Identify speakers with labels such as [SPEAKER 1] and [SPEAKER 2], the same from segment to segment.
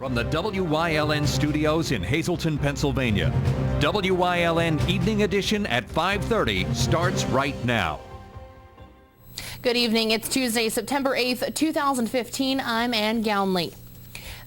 [SPEAKER 1] from the WYLN studios in Hazleton, Pennsylvania. WYLN Evening Edition at 5:30 starts right now.
[SPEAKER 2] Good evening. It's Tuesday, September 8th, 2015. I'm Ann Gownley.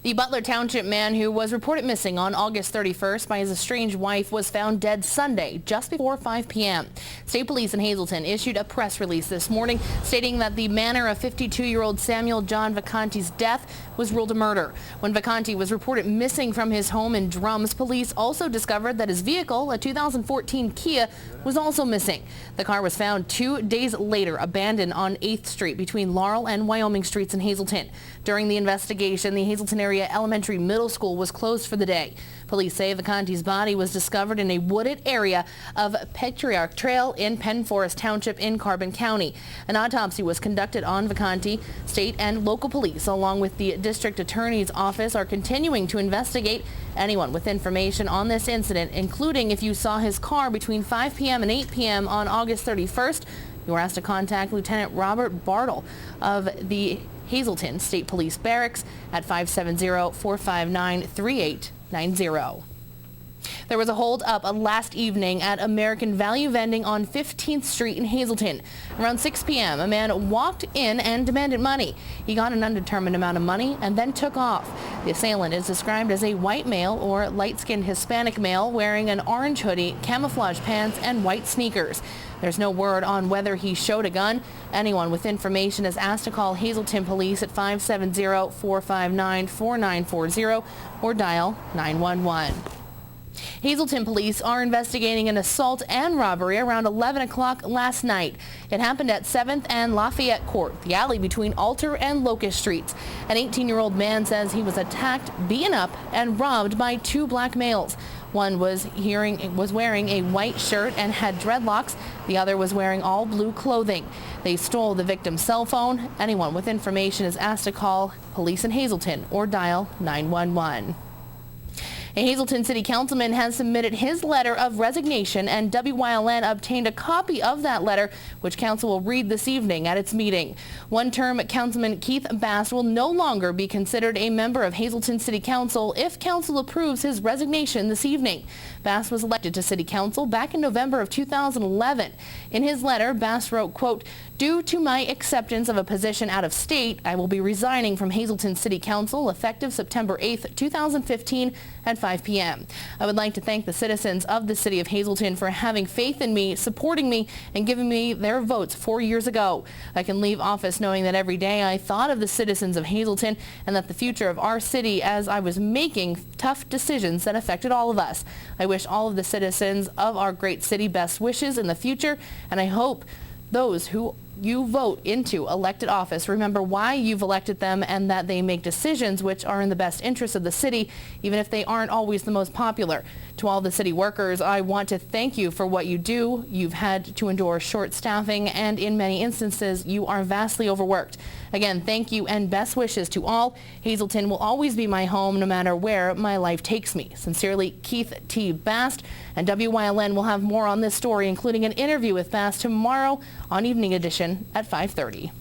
[SPEAKER 2] The Butler Township man who was reported missing on August 31st by his estranged wife was found dead Sunday, just before 5 p.m. State Police in Hazleton issued a press release this morning stating that the manner of 52-year-old Samuel John Vacanti's death was ruled a murder. When Vacanti was reported missing from his home in Drums, police also discovered that his vehicle, a 2014 Kia, was also missing. The car was found 2 days later, abandoned on 8th Street between Laurel and Wyoming Streets in Hazleton. During the investigation, the Hazleton area elementary middle school was closed for the day. Police say Vacanti's body was discovered in a wooded area of Patriarch Trail in Penn Forest Township in Carbon County. An autopsy was conducted on Vacanti. State and local police, along with the district attorney's office, are continuing to investigate anyone with information on this incident, including if you saw his car between 5 p.m. and 8 p.m. on August 31st. You were asked to contact Lieutenant Robert Bartle of the Hazleton State Police Barracks at 570-459-3890. There was a hold-up last evening at American Value Vending on 15th Street in Hazleton. Around 6 p.m., a man walked in and demanded money. He got an undetermined amount of money and then took off. The assailant is described as a white male or light-skinned Hispanic male wearing an orange hoodie, camouflage pants, and white sneakers. There's no word on whether he showed a gun. Anyone with information is asked to call Hazleton Police at 570-459-4940 or dial 911. Hazleton police are investigating an assault and robbery around 11 o'clock last night. It happened at 7th and Lafayette Court, the alley between Alter and Locust Streets. An 18-year-old man says he was attacked, beaten up, and robbed by 2 black males. One was wearing a white shirt and had dreadlocks. The other was wearing all blue clothing. They stole the victim's cell phone. Anyone with information is asked to call police in Hazleton or dial 911. A Hazleton City Councilman has submitted his letter of resignation, and WYLN obtained a copy of that letter, which Council will read this evening at its meeting. One-term Councilman Keith Bass will no longer be considered a member of Hazleton City Council if Council approves his resignation this evening. Bass was elected to City Council back in November of 2011. In his letter, Bass wrote, quote, "Due to my acceptance of a position out of state, I will be resigning from Hazleton City Council effective September 8th, 2015 at 5 p.m. I would like to thank the citizens of the city of Hazleton for having faith in me, supporting me, and giving me their votes 4 years ago. I can leave office knowing that every day I thought of the citizens of Hazleton and that the future of our city as I was making tough decisions that affected all of us. I wish all of the citizens of our great city best wishes in the future, and I hope those who you vote into elected office remember why you've elected them and that they make decisions which are in the best interest of the city, even if they aren't always the most popular. To all the city workers, I want to thank you for what you do. You've had to endure short staffing, and in many instances, you are vastly overworked. Again, thank you and best wishes to all. Hazleton will always be my home no matter where my life takes me. Sincerely, Keith T. Bast. And WYLN will have more on this story, including an interview with Bast tomorrow on Evening Edition at 5:30.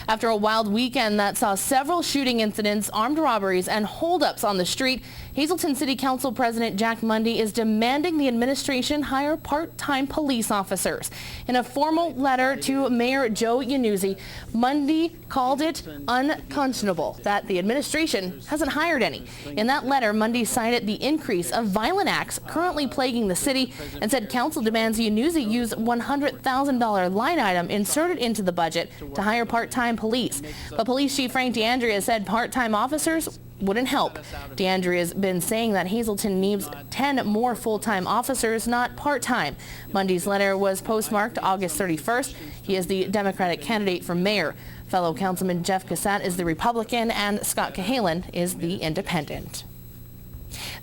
[SPEAKER 2] After a wild weekend that saw several shooting incidents, armed robberies, and holdups on the street, Hazleton City Council President Jack Mundy is demanding the administration hire part-time police officers. In a formal letter to Mayor Joe Iannuzzi, Mundy called it unconscionable that the administration hasn't hired any. In that letter, Mundy cited the increase of violent acts currently plaguing the city and said council demands Iannuzzi use $100,000 line item inserted into the budget to hire part-time police. But Police Chief Frank DeAndrea said part-time officers wouldn't help. DeAndrea has been saying that Hazleton needs 10 more full-time officers, not part-time. Mundy's letter was postmarked August 31st. He is the Democratic candidate for mayor. Fellow Councilman Jeff Cassat is the Republican, and Scott Cahalan is the Independent.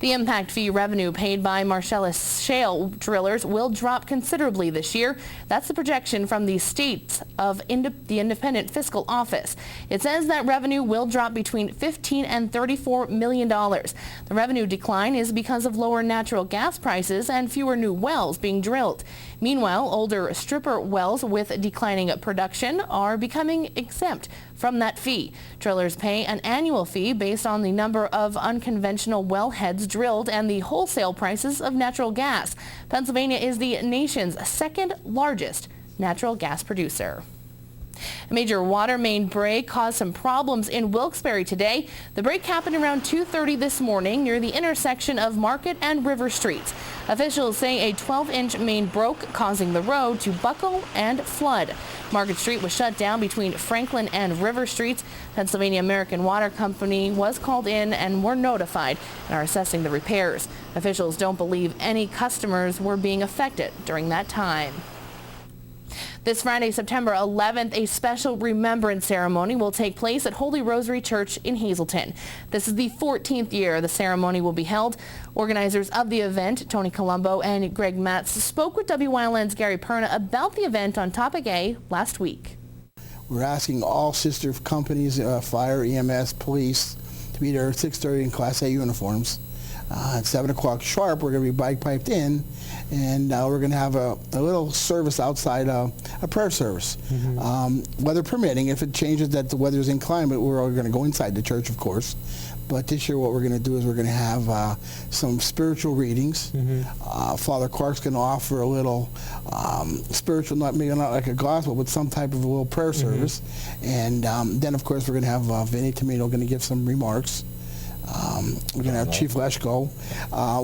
[SPEAKER 2] The impact fee revenue paid by Marcellus shale drillers will drop considerably this year. That's the projection from the state of the Independent Fiscal Office. It says that revenue will drop between $15 and $34 million. The revenue decline is because of lower natural gas prices and fewer new wells being drilled. Meanwhile, older stripper wells with declining production are becoming exempt from that fee. Drillers pay an annual fee based on the number of unconventional wellheads drilled and the wholesale prices of natural gas. Pennsylvania is the nation's second largest natural gas producer. A major water main break caused some problems in Wilkes-Barre today. The break happened around 2:30 this morning near the intersection of Market and River Streets. Officials say a 12-inch main broke, causing the road to buckle and flood. Market Street was shut down between Franklin and River Streets. Pennsylvania American Water Company was called in and were notified and are assessing the repairs. Officials don't believe any customers were being affected during that time. This Friday, September 11th, a special remembrance ceremony will take place at Holy Rosary Church in Hazleton. This is the 14th year the ceremony will be held. Organizers of the event, Tony Colombo and Greg Matz, spoke with WYLN's Gary Perna about the event on Topic A last week.
[SPEAKER 3] We're asking all sister companies, fire, EMS, police, to be there at 6:30 in Class A uniforms. At 7 o'clock sharp, we're going to be bagpiped in, and we're going to have a little service outside, a prayer service. Weather permitting, if it changes that the weather's inclement, we're all going to go inside the church, of course. But this year what we're going to do is we're going to have some spiritual readings. Father Clark's going to offer a little spiritual, maybe not like a gospel, but some type of a little prayer service. And then, of course, we're going to have Vinny Tomino going to give some remarks. We're going to have Chief Leschko.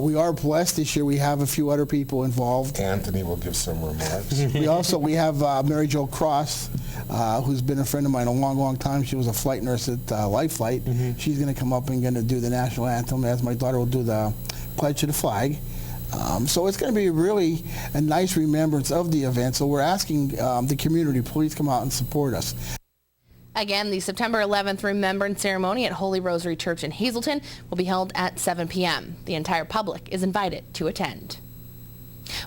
[SPEAKER 3] We are blessed this year. We have a few other people involved.
[SPEAKER 4] Anthony will give some remarks.
[SPEAKER 3] We have Mary Jo Cross, who's been a friend of mine a long, long time. She was a flight nurse at Life Flight. She's going to come up and going to do the national anthem, as my daughter will do the Pledge to the Flag. So it's going to be really a nice remembrance of the event. So we're asking the community, please come out and support us.
[SPEAKER 2] Again, the September 11th Remembrance Ceremony at Holy Rosary Church in Hazleton will be held at 7 p.m. The entire public is invited to attend.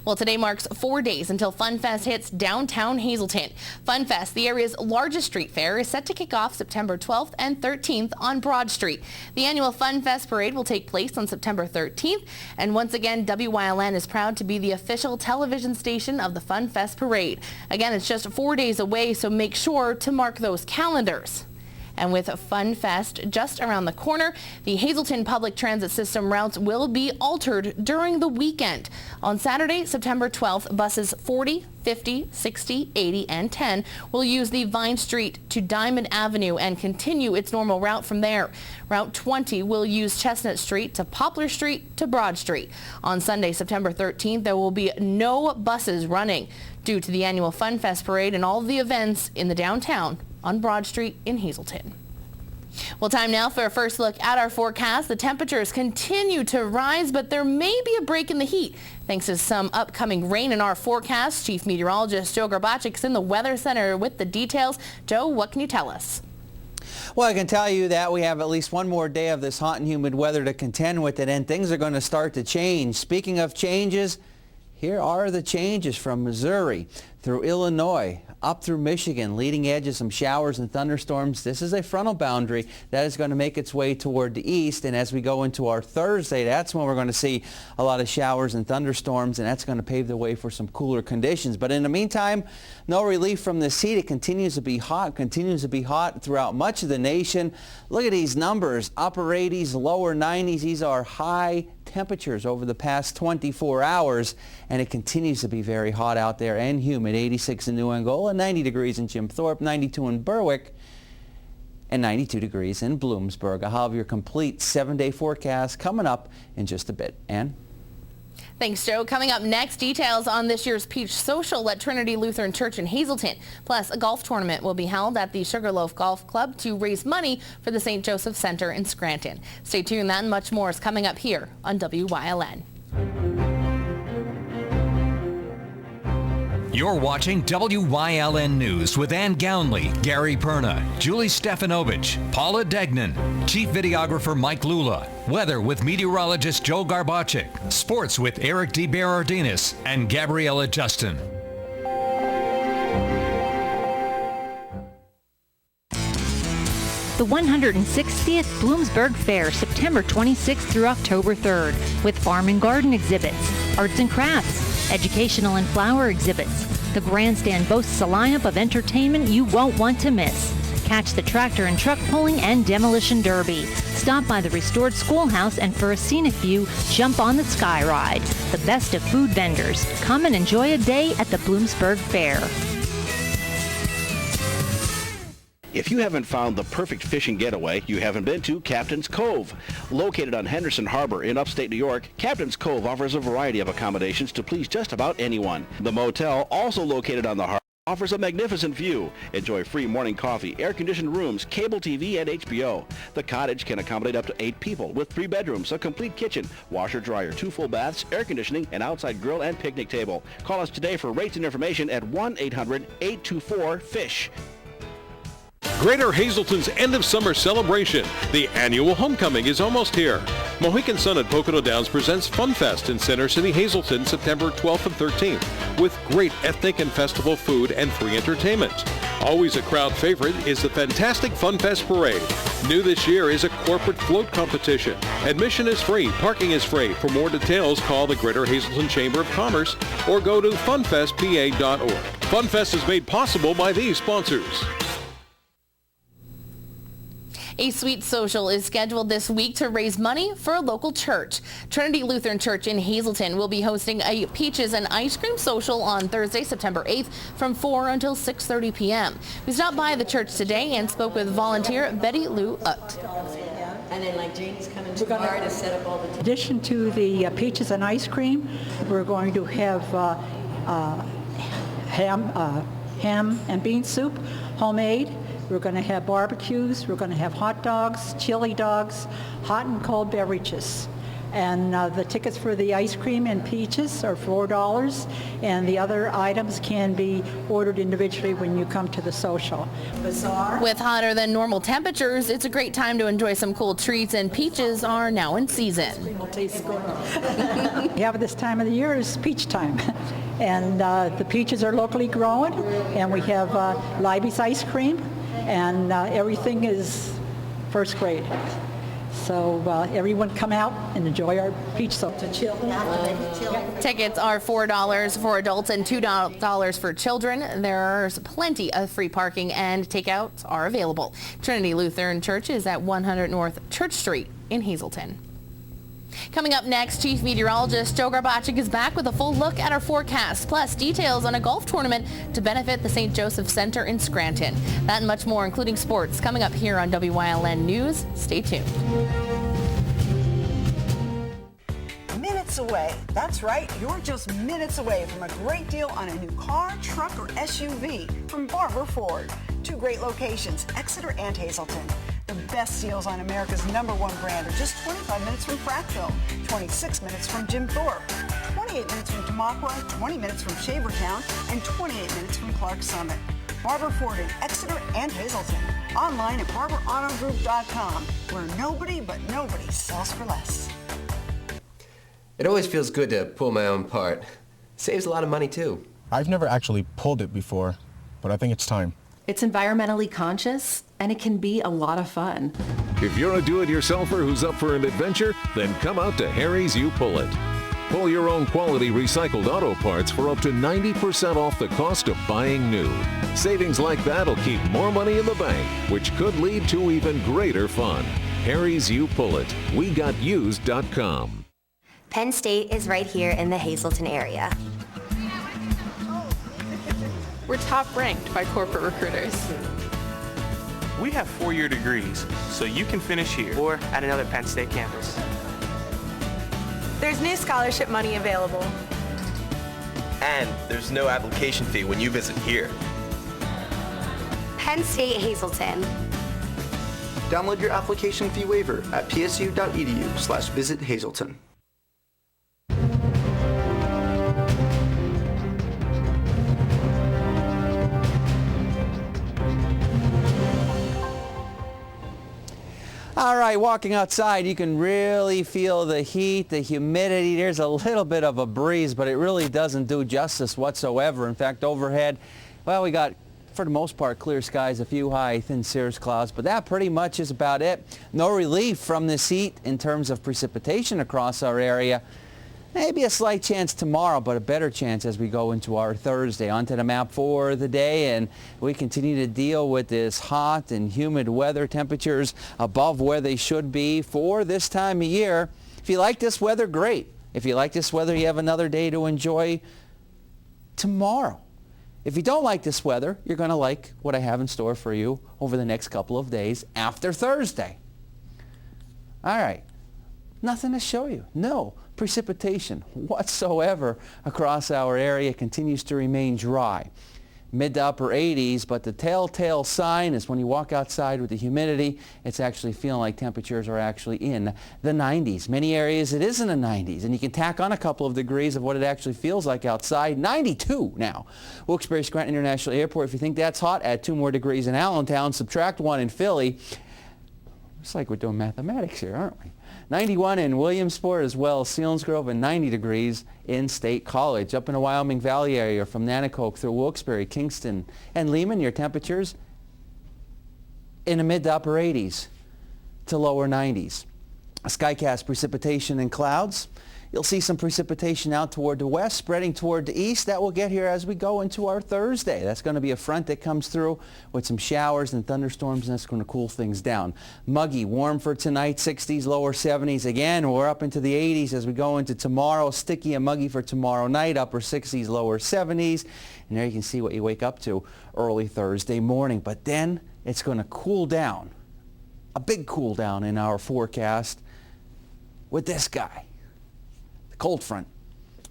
[SPEAKER 2] Well, today marks 4 days until Fun Fest hits downtown Hazleton. Fun Fest, the area's largest street fair, is set to kick off September 12th and 13th on Broad Street. The annual Fun Fest parade will take place on September 13th. And once again, WYLN is proud to be the official television station of the Fun Fest parade. Again, it's just 4 days away, so make sure to mark those calendars. And with Fun Fest just around the corner, the Hazleton public transit system routes will be altered during the weekend. On Saturday, September 12th, buses 40, 50, 60, 80, and 10 will use the Vine Street to Diamond Avenue and continue its normal route from there. Route 20 will use Chestnut Street to Poplar Street to Broad Street. On Sunday, September 13th, there will be no buses running due to the annual Fun Fest parade and all of the events in the downtown on Broad Street in Hazleton. Well, time now for a first look at our forecast. The temperatures continue to rise, but there may be a break in the heat thanks to some upcoming rain in our forecast. Chief Meteorologist Joe Garbachik's in the Weather Center with the details. Joe, what can you tell us?
[SPEAKER 5] Well, I can tell you that we have at least one more day of this hot and humid weather to contend with it, and things are going to start to change. Speaking of changes, here are the changes from Missouri through Illinois, up through Michigan, leading edge of some showers and thunderstorms. This is a frontal boundary that is going to make its way toward the east, and as we go into our Thursday, that's when we're going to see a lot of showers and thunderstorms, and that's going to pave the way for some cooler conditions. But in the meantime, no relief from this heat. It continues to be hot throughout much of the nation. Look at these numbers, upper 80s, lower 90s. These are high temperatures over the past 24 hours, and it continues to be very hot out there and humid. 86 in New Angola, 90 degrees in Jim Thorpe, 92 in Berwick, and 92 degrees in Bloomsburg. I'll have your complete 7-day forecast coming up in just a bit. Ann?
[SPEAKER 2] Thanks, Joe. Coming up next, details on this year's Peach Social at Trinity Lutheran Church in Hazleton. Plus, a golf tournament will be held at the Sugarloaf Golf Club to raise money for the St. Joseph Center in Scranton. Stay tuned. That and much more is coming up here on WYLN.
[SPEAKER 1] You're watching WYLN News with Ann Gownley, Gary Perna, Julie Stefanovich, Paula Degnan, Chief Videographer Mike Lula, weather with meteorologist Joe Garbacik, sports with Eric DeBerardinis and Gabriella Justin.
[SPEAKER 6] The 160th Bloomsburg Fair, September 26th through October 3rd, with farm and garden exhibits, arts and crafts, educational and flower exhibits. The grandstand boasts a lineup of entertainment you won't want to miss. Catch the tractor and truck pulling and demolition derby. Stop by the restored schoolhouse and for a scenic view, jump on the Sky Ride. The best of food vendors. Come and enjoy a day at the Bloomsburg Fair.
[SPEAKER 7] If you haven't found the perfect fishing getaway, you haven't been to Captain's Cove. Located on Henderson Harbor in upstate New York, Captain's Cove offers a variety of accommodations to please just about anyone. The motel, also located on the harbor, offers a magnificent view. Enjoy free morning coffee, air-conditioned rooms, cable TV, and HBO. The cottage can accommodate up to 8 people with 3 bedrooms, a complete kitchen, washer, dryer, 2 full baths, air conditioning, an outside grill, and picnic table. Call us today for rates and information at 1-800-824-FISH.
[SPEAKER 8] Greater Hazleton's end of summer celebration. The annual homecoming is almost here. Mohican Sun at Pocono Downs presents Fun Fest in Center City, Hazleton, September 12th and 13th, with great ethnic and festival food and free entertainment. Always a crowd favorite is the fantastic Fun Fest Parade. New this year is a corporate float competition. Admission is free, parking is free. For more details, call the Greater Hazleton Chamber of Commerce or go to funfestpa.org. Fun Fest is made possible by these sponsors.
[SPEAKER 2] A sweet social is scheduled this week to raise money for a local church. Trinity Lutheran Church in Hazleton will be hosting a peaches and ice cream social on Thursday, September 8th from 4 until 6:30 p.m. We stopped by the church today and spoke with volunteer Betty Lou Utt.
[SPEAKER 9] And then like Jane's coming tomorrow to set up all the...
[SPEAKER 10] In addition to the peaches and ice cream, we're going to have ham and bean soup, homemade. We're going to have barbecues, we're going to have hot dogs, chili dogs, hot and cold beverages. And the tickets for the ice cream and peaches are $4, and the other items can be ordered individually when you come to the social.
[SPEAKER 9] Bazaar.
[SPEAKER 2] With hotter than normal temperatures, it's a great time to enjoy some cool treats, and peaches are now in season.
[SPEAKER 10] We have this time of the year is peach time. And the peaches are locally grown, and we have Libby's ice cream, and everything is first grade. So everyone come out and enjoy our peach soap.
[SPEAKER 2] Tickets are $4 for adults and $2 for children. There's plenty of free parking and takeouts are available. Trinity Lutheran Church is at 100 North Church Street in Hazleton. Coming up next, Chief Meteorologist Joe Garbacik is back with a full look at our forecast, plus details on a golf tournament to benefit the St. Joseph Center in Scranton. That and much more, including sports, coming up here on WYLN News. Stay tuned.
[SPEAKER 11] Minutes away. That's right. You're just minutes away from a great deal on a new car, truck, or SUV from Barber Ford. 2 great locations, Exeter and Hazleton. The best deals on America's #1 brand are just 25 minutes from Frackville, 26 minutes from Jim Thorpe, 28 minutes from Tamaqua, 20 minutes from Shavertown, and 28 minutes from Clark Summit. Barber Ford in Exeter and Hazleton. Online at barberautogroup.com, where nobody but nobody sells for less.
[SPEAKER 12] It always feels good to pull my own part. Saves a lot of money too.
[SPEAKER 4] I've never actually pulled it before, but I think it's time.
[SPEAKER 13] It's environmentally conscious, and it can be a lot of fun.
[SPEAKER 14] If you're a do-it-yourselfer who's up for an adventure, then come out to Harry's You Pull It. Pull your own quality recycled auto parts for up to 90% off the cost of buying new. Savings like that'll keep more money in the bank, which could lead to even greater fun. Harry's You Pull It. WeGotUsed.com.
[SPEAKER 15] Penn State is right here in the Hazleton area.
[SPEAKER 16] We're top ranked by corporate recruiters.
[SPEAKER 17] We have 4-year degrees, so you can finish here or at another Penn State campus.
[SPEAKER 18] There's new scholarship money available.
[SPEAKER 12] And there's no application fee when you visit here.
[SPEAKER 15] Penn State Hazleton.
[SPEAKER 19] Download your application fee waiver at
[SPEAKER 5] All right, walking outside, you can really feel the heat, the humidity. There's a little bit of a breeze, but it really doesn't do justice whatsoever. In fact, overhead, well, we got, for the most part, clear skies, a few high, thin cirrus clouds, but that pretty much is about it. No relief from this heat in terms of precipitation across our area. Maybe a slight chance tomorrow, but a better chance as we go into our Thursday. Onto the map for the day, and we continue to deal with this hot and humid weather. Temperatures above where they should be for this time of year. If you like this weather, great. If you like this weather, you have another day to enjoy tomorrow. If you don't like this weather, you're going to like what I have in store for you over the next couple of days after Thursday. All right. Nothing to show you. No precipitation whatsoever across our area. Continues to remain dry. Mid to upper 80s, but the telltale sign is when you walk outside with the humidity, it's actually feeling like temperatures are actually in the 90s. Many areas it is in the 90s, and you can tack on a couple of degrees of what it actually feels like outside. 92 now. Wilkes-Barre Scranton International Airport. If you think that's hot, add 2 more degrees in Allentown, subtract 1 in Philly. It's like we're doing mathematics here, aren't we? 91 in Williamsport as well as Selinsgrove, and 90 degrees in State College. Up in the Wyoming Valley area from Nanticoke through Wilkes-Barre, Kingston, and Lehman, your temperatures in the mid to upper 80s to lower 90s. Skycast precipitation and clouds. You'll see some precipitation out toward the west, spreading toward the east. That will get here as we go into our Thursday. That's going to be a front that comes through with some showers and thunderstorms, and that's going to cool things down. Muggy, warm for tonight, 60s, lower 70s. Again, we're up into the 80s as we go into tomorrow. Sticky and muggy for tomorrow night, upper 60s, lower 70s. And there you can see what you wake up to early Thursday morning. But then it's going to cool down, a big cool down in our forecast with this guy. Cold front.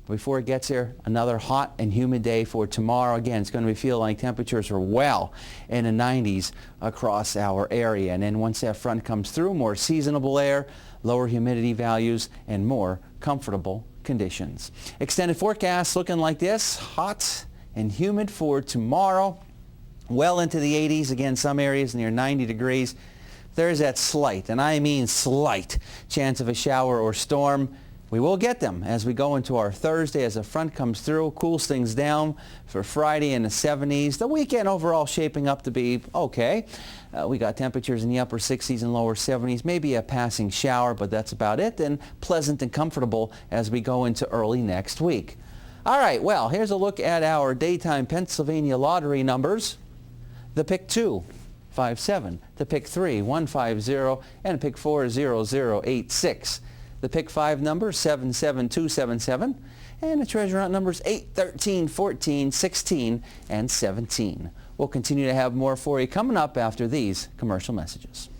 [SPEAKER 5] Before it gets here, another hot and humid day for tomorrow. Again, it's going to feel like temperatures are well in the 90s across our area. And then once that front comes through, more seasonable air, lower humidity values, and more comfortable conditions. Extended forecast looking like this. Hot and humid for tomorrow. Well into the 80s. Again, some areas near 90 degrees. There's that slight, and I mean slight, chance of a shower or storm. We will get them as we go into our Thursday as the front comes through, cools things down for Friday in the 70s. The weekend overall shaping up to be okay. We got temperatures in the upper 60s and lower 70s, maybe a passing shower, but that's about it, and pleasant and comfortable as we go into early next week. All right, well, here's a look at our daytime Pennsylvania lottery numbers. The pick 2, 57, the pick 3, 150, and pick 4, 0086. The pick 5 number, 77277, and the treasure hunt numbers 8, 13, 14, 16, and 17. We'll continue to have more for you coming up after these commercial messages.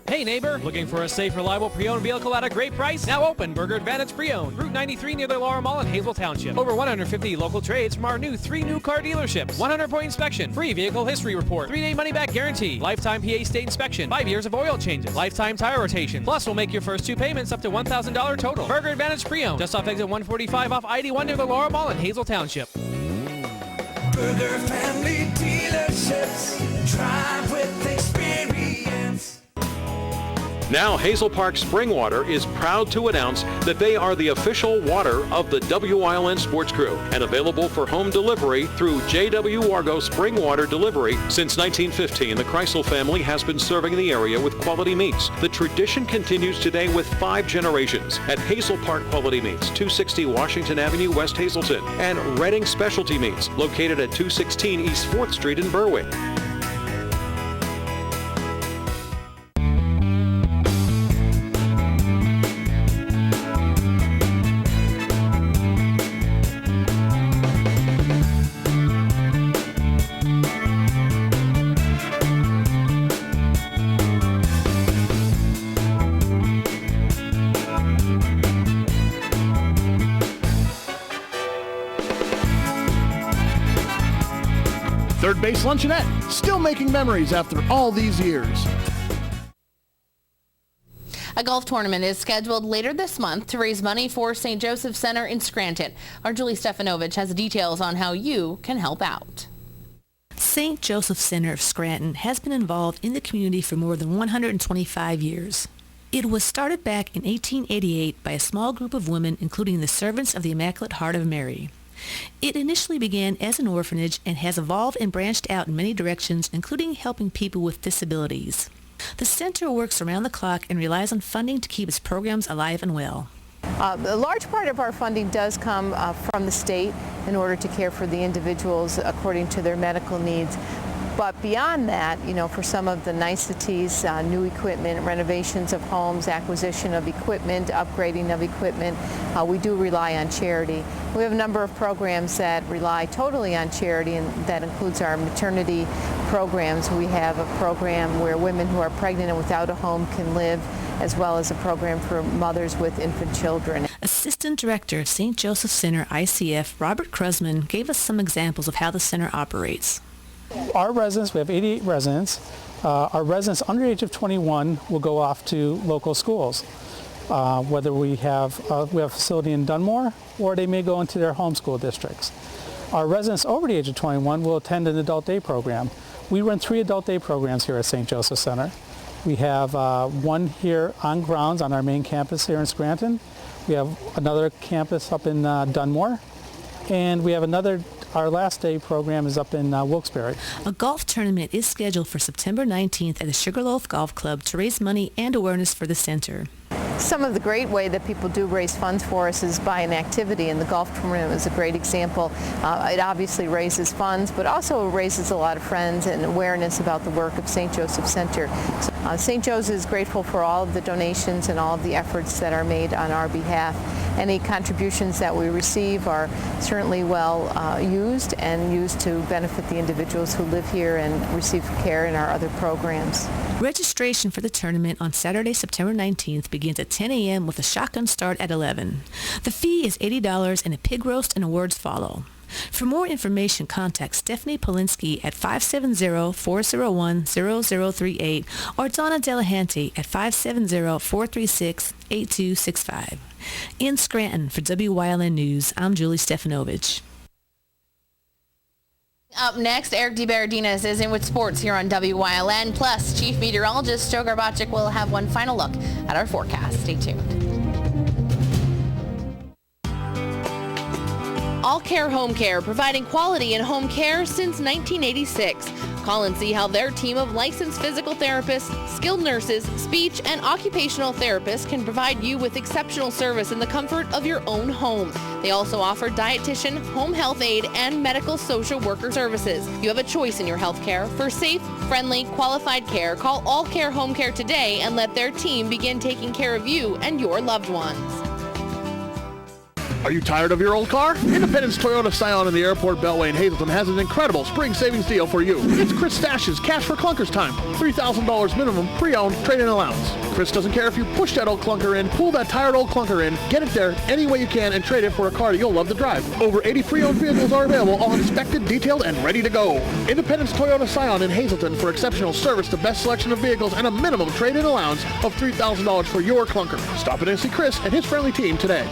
[SPEAKER 20] Hey neighbor, looking for a safe, reliable pre-owned vehicle at a great price? Now open Burger Advantage Pre-Owned, Route 93 near the Laurel Mall in Hazel Township. Over 150 local trades from our new 3 new car dealerships. 100-point inspection, free vehicle history report, 3-day money-back guarantee, lifetime PA state inspection, 5 years of oil changes, lifetime tire rotation. Plus, we'll make your first 2 payments up to $1,000 total. Burger Advantage Pre-Owned, just off exit 145 off I-81 near the Laurel Mall in Hazel Township.
[SPEAKER 21] Burger Family Dealerships, drive with experience.
[SPEAKER 8] Now Hazel Park Spring Water is proud to announce that they are the official water of the WYLN Sports Crew and available for home delivery through J.W. Wargo Spring Water Delivery. Since 1915, the Kreisel family has been serving the area with quality meats. The tradition continues today with 5 generations at Hazel Park Quality Meats, 260 Washington Avenue, West Hazelton, and Redding Specialty Meats, located at 216 East 4th Street in Berwick.
[SPEAKER 22] Third Base Luncheonette, still making memories after all these years.
[SPEAKER 2] A golf tournament is scheduled later this month to raise money for St. Joseph Center in Scranton. Our Julie Stefanovich has details on how you can help out.
[SPEAKER 1] St. Joseph Center of Scranton has been involved in the community for more than 125 years. It was started back in 1888 by a small group of women, including the Servants of the Immaculate Heart of Mary. It initially began as an orphanage and has evolved and branched out in many directions, including helping people with disabilities. The center works around the clock and relies on funding to keep its programs alive and well.
[SPEAKER 2] A large part of our funding does come from the state in order to care for the individuals according to their medical needs. But beyond that, for some of the niceties, new equipment, renovations of homes, acquisition of equipment, upgrading of equipment, we do rely on charity. We have a number of programs that rely totally on charity, and that includes our maternity programs. We have a program where women who are pregnant and without a home can live, as well as a program for mothers with infant children.
[SPEAKER 1] Assistant Director of St. Joseph Center, ICF, Robert Krusman, gave us some examples of how the center operates.
[SPEAKER 3] Our residents, we have 88 residents. Our residents under the age of 21 will go off to local schools. Whether we have a facility in Dunmore, or they may go into their home school districts. Our residents over the age of 21 will attend an adult day program. We run 3 adult day programs here at St. Joseph Center. We have one here on grounds on our main campus here in Scranton. We have another campus up in Dunmore. And we have our last day program is up in Wilkes-Barre.
[SPEAKER 1] A golf tournament is scheduled for September 19th at the Sugarloaf Golf Club to raise money and awareness for the center.
[SPEAKER 2] Some of the great way that people do raise funds for us is by an activity, and the golf tournament is a great example. It obviously raises funds, but also raises a lot of friends and awareness about the work of St. Joseph Center. St. Joseph is grateful for all of the donations and all of the efforts that are made on our behalf. Any contributions that we receive are certainly well used and used to benefit the individuals who live here and receive care in our other programs.
[SPEAKER 1] Registration for the tournament on Saturday, September 19th begins at 10 a.m. with a shotgun start at 11. The fee is $80 and a pig roast and awards follow. For more information, contact Stephanie Polinsky at 570-401-0038 or Donna Delahanty at 570-436-8265. In Scranton, for WYLN News, I'm Julie Stefanovich.
[SPEAKER 2] Up next, Eric DeBaradinas is in with sports here on WYLN. Plus, Chief Meteorologist Joe Garbacik will have one final look at our forecast. Stay tuned. All Care Home Care, providing quality in home care since 1986. Call and see how their team of licensed physical therapists, skilled nurses, speech, and occupational therapists can provide you with exceptional service in the comfort of your own home. They also offer dietitian, home health aide, and medical social worker services. You have a choice in your health care. For safe, friendly, qualified care, call All Care Home Care today and let their team begin taking care of you and your loved ones.
[SPEAKER 22] Are you tired of your old car? Independence Toyota Scion in the Airport Beltway in Hazleton has an incredible spring savings deal for you. It's Chris Stash's Cash for Clunkers time. $3,000 minimum pre-owned trade-in allowance. Chris doesn't care if you push that old clunker in, pull that tired old clunker in, get it there any way you can and trade it for a car that you'll love to drive. Over 80 pre-owned vehicles are available, all inspected, detailed, and ready to go. Independence Toyota Scion in Hazleton for exceptional service, the best selection of vehicles, and a minimum trade-in allowance of $3,000 for your clunker. Stop in and see Chris and his friendly team today.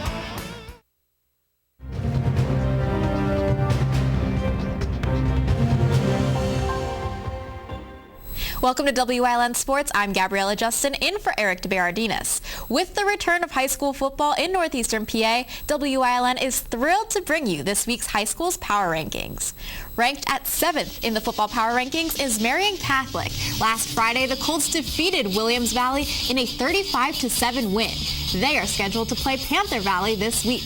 [SPEAKER 23] Welcome to WYLN Sports. I'm Gabriella Justin, in for Eric DeBaradinas. With the return of high school football in northeastern PA, WYLN is thrilled to bring you this week's high school's power rankings. Ranked at 7th in the football power rankings is Marian Catholic. Last Friday, the Colts defeated Williams Valley in a 35-7 win. They are scheduled to play Panther Valley this week.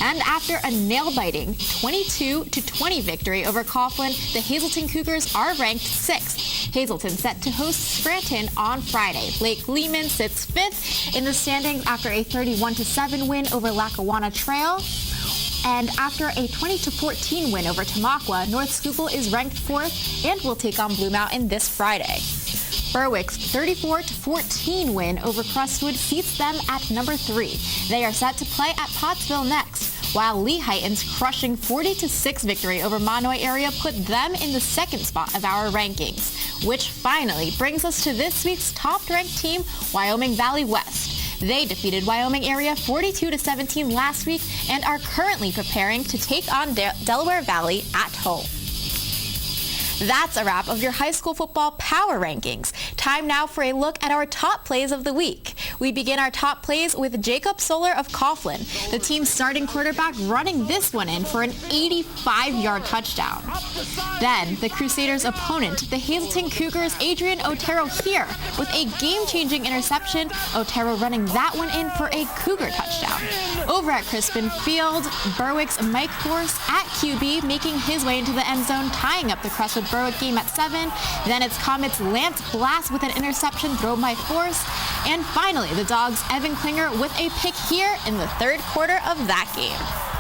[SPEAKER 23] And after a nail-biting 22-20 victory over Coughlin, the Hazleton Cougars are ranked 6th. Hazleton set to host Scranton on Friday. LAKE-LEHMAN sits 5th in the standings after a 31-7 win over Lackawanna Trail. And after a 20-14 win over Tamaqua, North Schuylkill is ranked 4th and will take on Blue Mountain this Friday. Berwick's 34-14 win over Crestwood seats them at number 3. They are set to play at Pottsville next, while LEHIGHTON's crushing 40-6 victory over Monoy area put them in the 2nd spot of our rankings, which finally brings us to this week's top-ranked team, Wyoming Valley West. They defeated Wyoming area 42-17 last week and are currently preparing to take on Delaware Valley at home. That's a wrap of your high school football power rankings. Time now for a look at our top plays of the week. We begin our top plays with Jacob Solar of Coughlin, the team's starting quarterback, running this one in for an 85-yard touchdown. Then, the Crusaders' opponent, the Hazleton Cougars' Adrian Otero here with a game-changing interception, Otero running that one in for a Cougar touchdown. Over at Crispin Field, Berwick's Mike Force at QB making his way into the end zone, tying up the Crestwood Berwick game at 7. Then it's Comets' Lance Blast with an interception thrown by Force. And finally, the Dogs' Evan Klinger with a pick here in the third quarter of that game.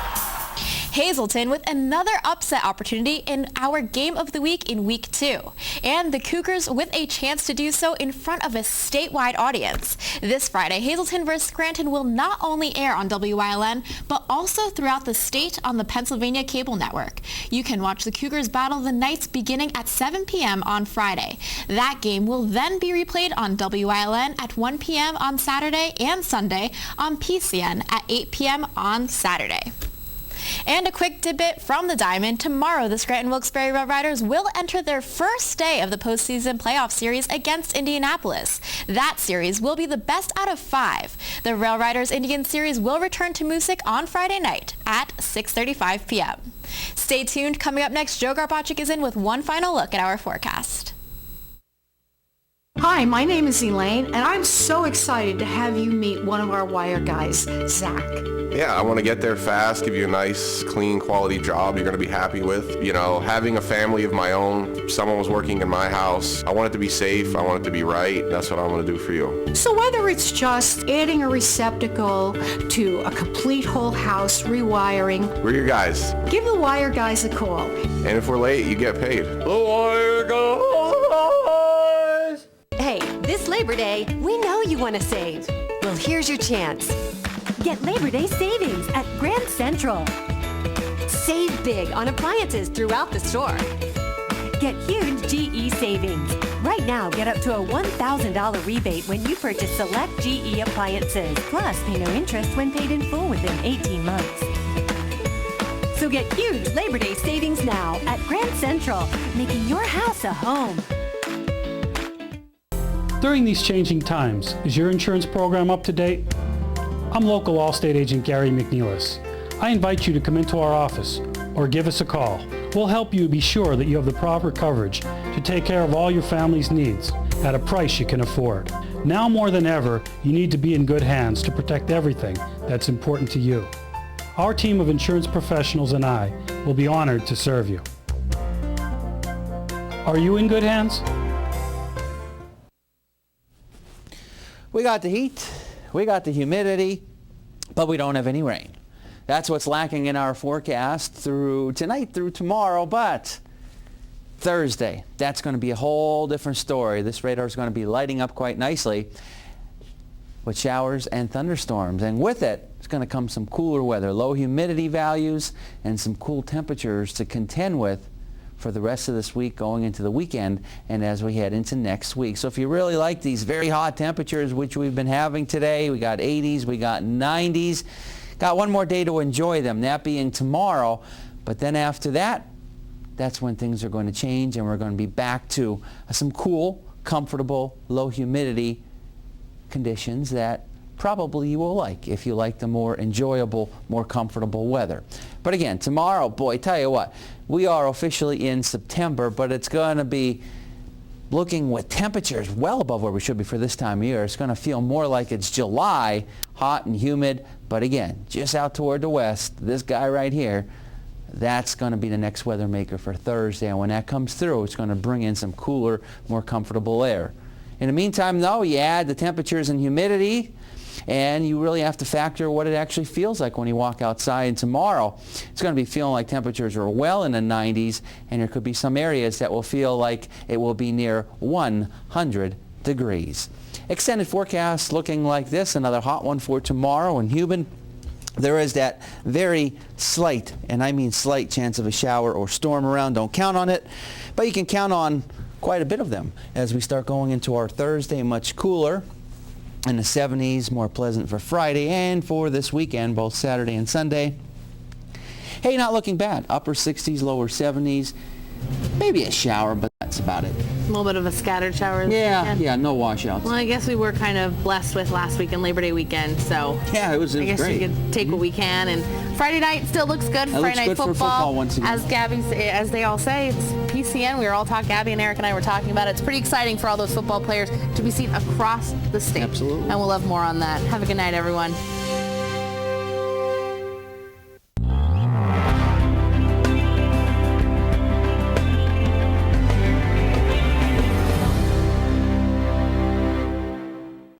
[SPEAKER 23] Hazleton with another upset opportunity in our game of the week in week 2. And the Cougars with a chance to do so in front of a statewide audience. This Friday, Hazleton vs. Scranton will not only air on WYLN, but also throughout the state on the Pennsylvania Cable Network. You can watch the Cougars battle the Knights beginning at 7 p.m. on Friday. That game will then be replayed on WYLN at 1 p.m. on Saturday and Sunday on PCN at 8 p.m. on Saturday. And a quick tidbit from the Diamond. Tomorrow, the Scranton Wilkes-Barre Rail Riders will enter their first day of the postseason playoff series against Indianapolis. That series will be the best out of 5. The Rail Riders Indian series will return to Moosic on Friday night at 6:35 p.m. Stay tuned. Coming up next, Joe Garbacik is in with one final look at our forecast.
[SPEAKER 6] Hi, my name is Elaine, and I'm so excited to have you meet one of our wire guys, Zach.
[SPEAKER 7] Yeah, I want to get there fast, give you a nice, clean, quality job you're going to be happy with. You know, having a family of my own, someone was working in my house. I want it to be safe. I want it to be right. That's what I want to do for you.
[SPEAKER 6] So whether it's just adding a receptacle to a complete whole house rewiring,
[SPEAKER 7] We're your guys.
[SPEAKER 6] give the wire guys a call.
[SPEAKER 7] And if we're late, you get paid.
[SPEAKER 21] The Wire Guys!
[SPEAKER 9] Hey, this Labor Day, we know you want to save. Well, here's your chance. Get Labor Day savings at Grand Central. Save big on appliances throughout the store. Get huge GE savings. Right now, get up to a $1,000 rebate when you purchase select GE appliances. Plus, pay no interest when paid in full within 18 months. So get huge Labor Day savings now at Grand Central, making your house a home.
[SPEAKER 3] During these changing times, is your insurance program up to date? I'm local Allstate agent Gary McNeilis. I invite you to come into our office or give us a call. We'll help you be sure that you have the proper coverage to take care of all your family's needs at a price you can afford. Now more than ever, you need to be in good hands to protect everything that's important to you. Our team of insurance professionals and I will be honored to serve you. Are you in good hands?
[SPEAKER 5] We got the heat, we got the humidity, but we don't have any rain. That's what's lacking in our forecast through tonight, through tomorrow, but Thursday, that's going to be a whole different story. This radar is going to be lighting up quite nicely with showers and thunderstorms. And with it, it's going to come some cooler weather, low humidity values, and some cool temperatures to contend with for the rest of this week going into the weekend and as we head into next week. So if you really like these very hot temperatures which we've been having today, we got 80s, we got 90s, got one more day to enjoy them, that being tomorrow. But then after that, that's when things are going to change and we're going to be back to some cool, comfortable, low humidity conditions that probably you will like if you like the more enjoyable, more comfortable weather. But again, tomorrow, boy, tell you what, we are officially in September, but it's going to be looking with temperatures well above where we should be for this time of year. It's going to feel more like it's July, hot and humid. But again, just out toward the west, this guy right here, that's going to be the next weather maker for Thursday. And when that comes through, it's going to bring in some cooler, more comfortable air. In the meantime, though, you add the temperatures and humidity, and you really have to factor what it actually feels like when you walk outside. And tomorrow, it's going to be feeling like temperatures are well in the 90s, and there could be some areas that will feel like it will be near 100 degrees. Extended forecast looking like this, another hot one for tomorrow and humid. There is that very slight, and I mean slight, chance of a shower or storm around. Don't count on it, but you can count on quite a bit of them as we start going into our Thursday, much cooler in the 70s, more pleasant for Friday and for this weekend, both Saturday and Sunday. Hey, not looking bad. Upper 60s, lower 70s. Maybe a shower, but that's about it.
[SPEAKER 2] A little bit of a scattered shower this weekend.
[SPEAKER 5] Yeah, no washouts.
[SPEAKER 2] Well, I guess we were kind of blessed with last week and Labor Day weekend, so
[SPEAKER 5] yeah, it was
[SPEAKER 2] I guess
[SPEAKER 5] great.
[SPEAKER 2] you could take what we can. And Friday night still looks good.
[SPEAKER 5] That
[SPEAKER 2] Friday
[SPEAKER 5] looks
[SPEAKER 2] night
[SPEAKER 5] good for football once again.
[SPEAKER 2] As they all say, it's PCN. We were all talking. Gabby and Eric and I were talking about it. It's pretty exciting for all those football players to be seen across the state.
[SPEAKER 5] Absolutely.
[SPEAKER 2] And we'll have more on that. Have a good night, everyone.